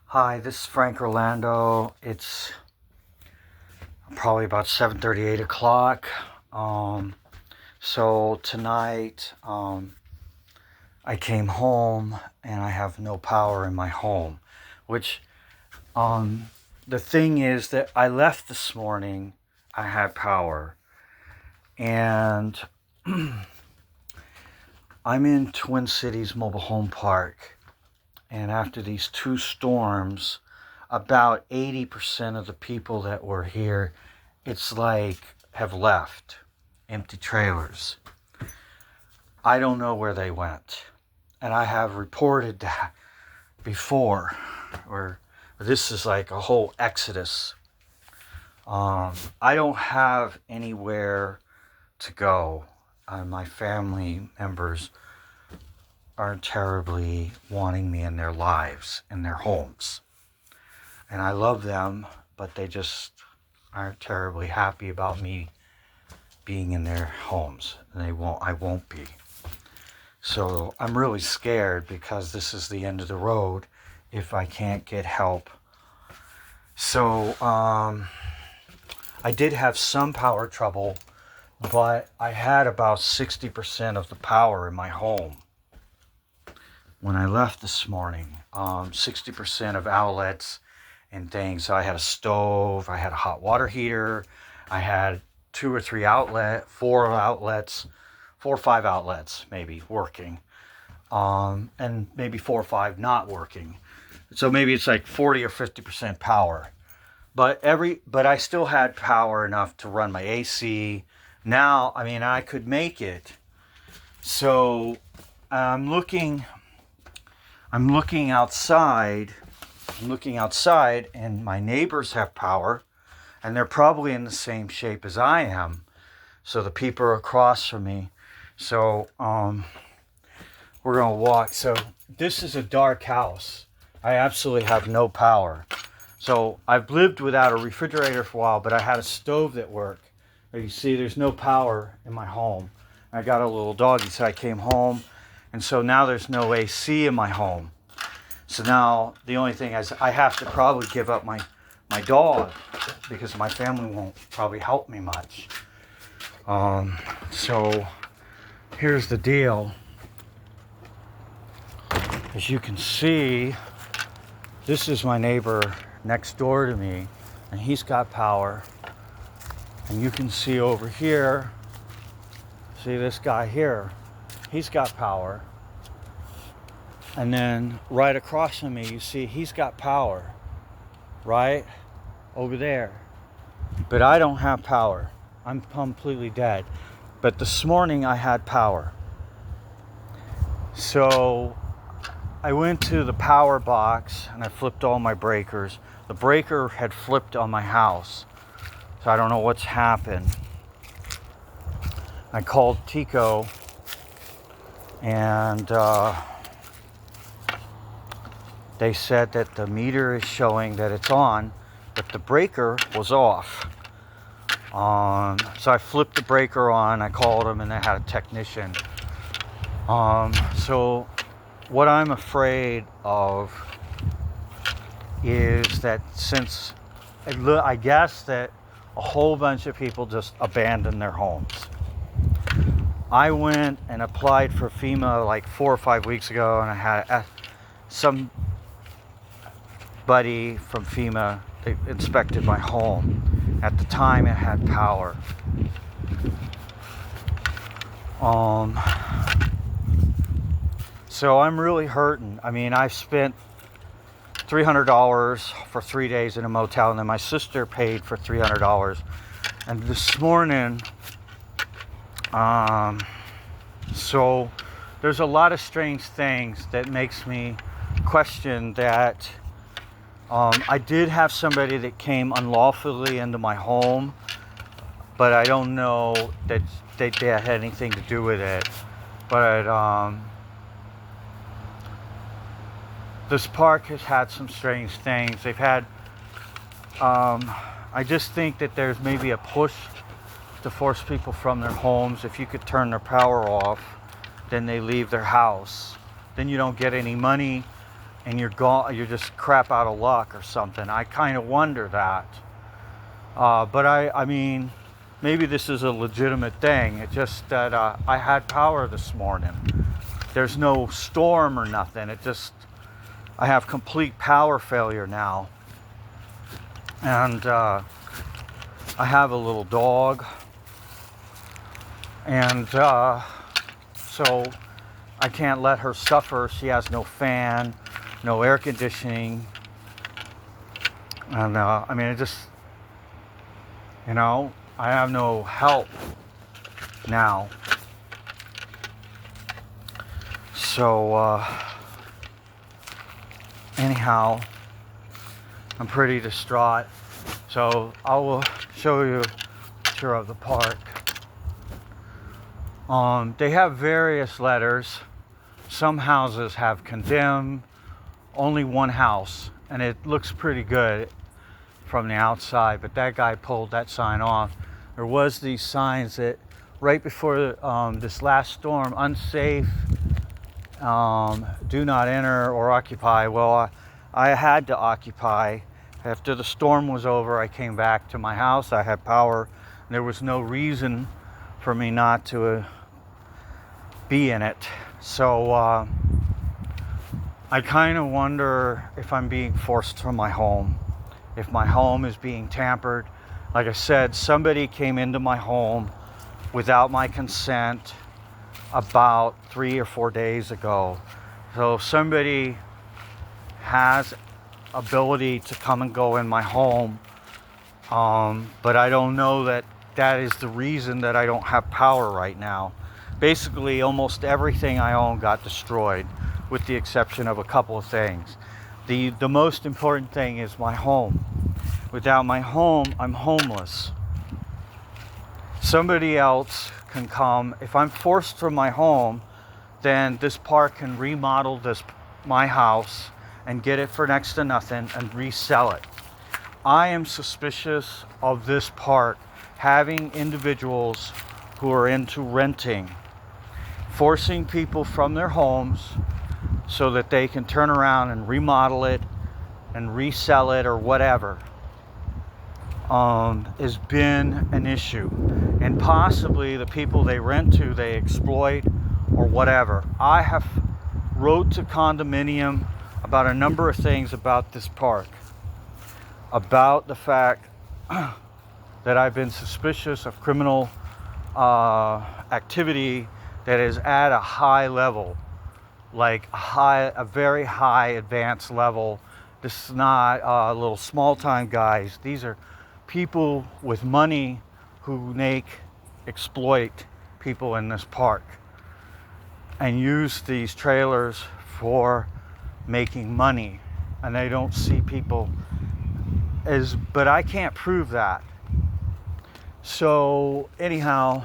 Hi, this is Frank Orlando. It's probably about 7:30, 8 o'clock. So tonight, I came home and I have no power in my home, which, um, the thing is that I left this morning, I had power, and I'm in Twin Cities Mobile Home Park, and after these two storms, about 80% of the people that were here, it's like, have left. Empty trailers. I don't know where they went. And I have reported that before, where this is like a whole exodus. I don't have anywhere to go. My family members are terribly wanting me in their lives, in their homes. And I love them, but they just aren't terribly happy about me being in their homes. And I won't be. So I'm really scared because this is the end of the road if I can't get help. So I did have some power trouble, but I had about 60% of the power in my home when I left this morning. 60% of outlets and things. So I had a stove, I had a hot water heater, I had 4 or 5 outlets maybe working, and maybe 4 or 5 not working. So maybe it's like 40 or 50% power. But I still had power enough to run my AC. Now, I mean, I could make it. So I'm looking outside. And my neighbors have power, and they're probably in the same shape as I am. So the people are across from me. So we're gonna walk. So this is a dark house. I absolutely have no power. So I've lived without a refrigerator for a while, but I had a stove that worked. You see, there's no power in my home. I got a little doggy, so I came home, and so now there's no AC in my home. So now the only thing is I have to probably give up my dog, because my family won't probably help me much. So here's the deal. As you can see, this is my neighbor next door to me, and he's got power. And you can see over here, see this guy here, he's got power. And then right across from me, you see he's got power, right over there. But I don't have power. I'm completely dead. But this morning I had power. So I went to the power box and I flipped all my breakers. The breaker had flipped on my house. So I don't know what's happened. I called Tico, and they said that the meter is showing that it's on, but the breaker was off. So I flipped the breaker on, I called them, and they had a technician. So what I'm afraid of is that since I guess that a whole bunch of people just abandoned their homes. I went and applied for FEMA like 4 or 5 weeks ago, and I had somebody from FEMA, they inspected my home. At the time it had power. So I'm really hurting. I mean, I've spent $300 for 3 days in a motel, and then my sister paid for $300. And this morning, so there's a lot of strange things that makes me question that. I did have somebody that came unlawfully into my home, but I don't know that they had anything to do with it. But this park has had some strange things. They've had, I just think that there's maybe a push to force people from their homes. If you could turn their power off, then they leave their house. Then you don't get any money and you're just crap out of luck or something. I kind of wonder that. But I mean, maybe this is a legitimate thing. It's just that I had power this morning. There's no storm or nothing. I have complete power failure now. And I have a little dog. And so I can't let her suffer. She has no fan, no air conditioning. And I mean, I have no help now. So anyhow, I'm pretty distraught. So I will show you a picture of the park. They have various letters. Some houses have condemned, only one house, and it looks pretty good from the outside, but that guy pulled that sign off. There was these signs that right before this last storm, unsafe, do not enter or occupy. Well, I had to occupy. After the storm was over, I came back to my house. I had power. There was no reason for me not to be in it. So I kind of wonder if I'm being forced from my home, if my home is being tampered. Like I said, somebody came into my home without my consent about 3 or 4 days ago. So somebody has ability to come and go in my home, but I don't know that is the reason that I don't have power right now. Basically, almost everything I own got destroyed, with the exception of a couple of things. The most important thing is my home. Without my home, I'm homeless. Somebody else can come. If I'm forced from my home, then this park can remodel my house and get it for next to nothing and resell it. I am suspicious of this park having individuals who are into renting, forcing people from their homes so that they can turn around and remodel it and resell it or whatever, has been an issue. And possibly the people they rent to, they exploit or whatever. I have wrote to condominium about a number of things about this park, about the fact that I've been suspicious of criminal activity that is at a high level, like a very high advanced level. This is not little small time guys. These are people with money who exploit people in this park and use these trailers for making money, and they don't see people but I can't prove that. So anyhow,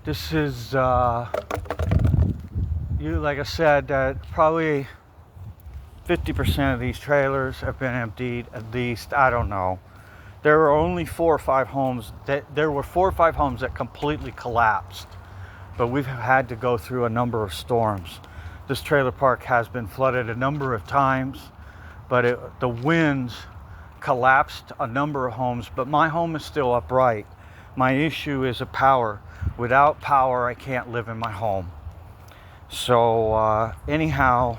this is like I said, that probably 50% of these trailers have been emptied, at least. I don't know. There were only 4 or 5 homes that completely collapsed, but we've had to go through a number of storms. This trailer park has been flooded a number of times, but the winds collapsed a number of homes, but my home is still upright. My issue is power. Without power, I can't live in my home. So anyhow,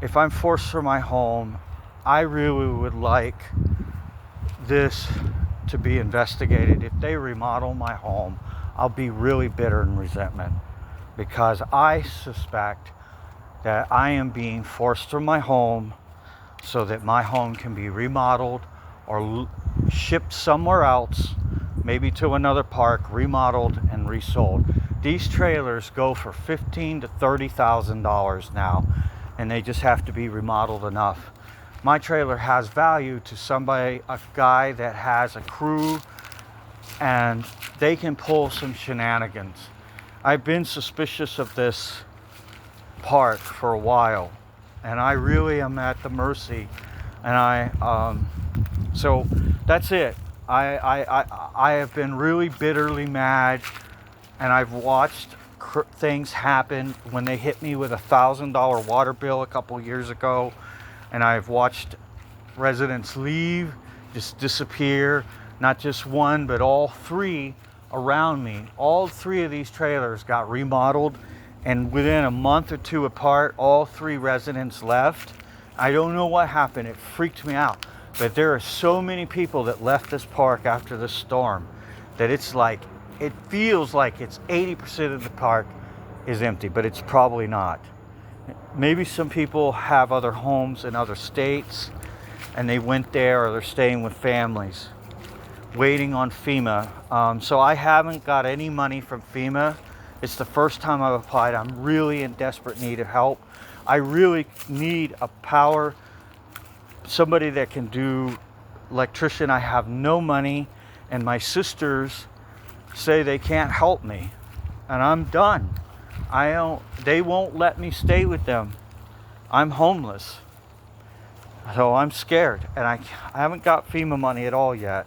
if I'm forced from my home, I really would like this to be investigated. If they remodel my home, I'll be really bitter and resentment, because I suspect that I am being forced from my home so that my home can be remodeled or shipped somewhere else, maybe to another park, remodeled and resold. These trailers go for $15,000 to $30,000 now, and they just have to be remodeled enough. My trailer has value to somebody, a guy that has a crew, and they can pull some shenanigans. I've been suspicious of this park for a while, and I really am at the mercy. And so that's it. I have been really bitterly mad, and I've watched things happen. When they hit me with $1,000 water bill a couple years ago, and I've watched residents leave, just disappear, not just one, but all three around me. All three of these trailers got remodeled, and within a month or two apart, all three residents left. I don't know what happened. It freaked me out. But there are so many people that left this park after the storm that it's like, it feels like it's 80% of the park is empty, but it's probably not. Maybe some people have other homes in other states and they went there, or they're staying with families waiting on FEMA. So I haven't got any money from FEMA. It's the first time I've applied. I'm really in desperate need of help. I really need somebody that can do electrician. I have no money, and my sisters say they can't help me, and I'm done. They won't let me stay with them. I'm homeless. So I'm scared, and I haven't got FEMA money at all yet.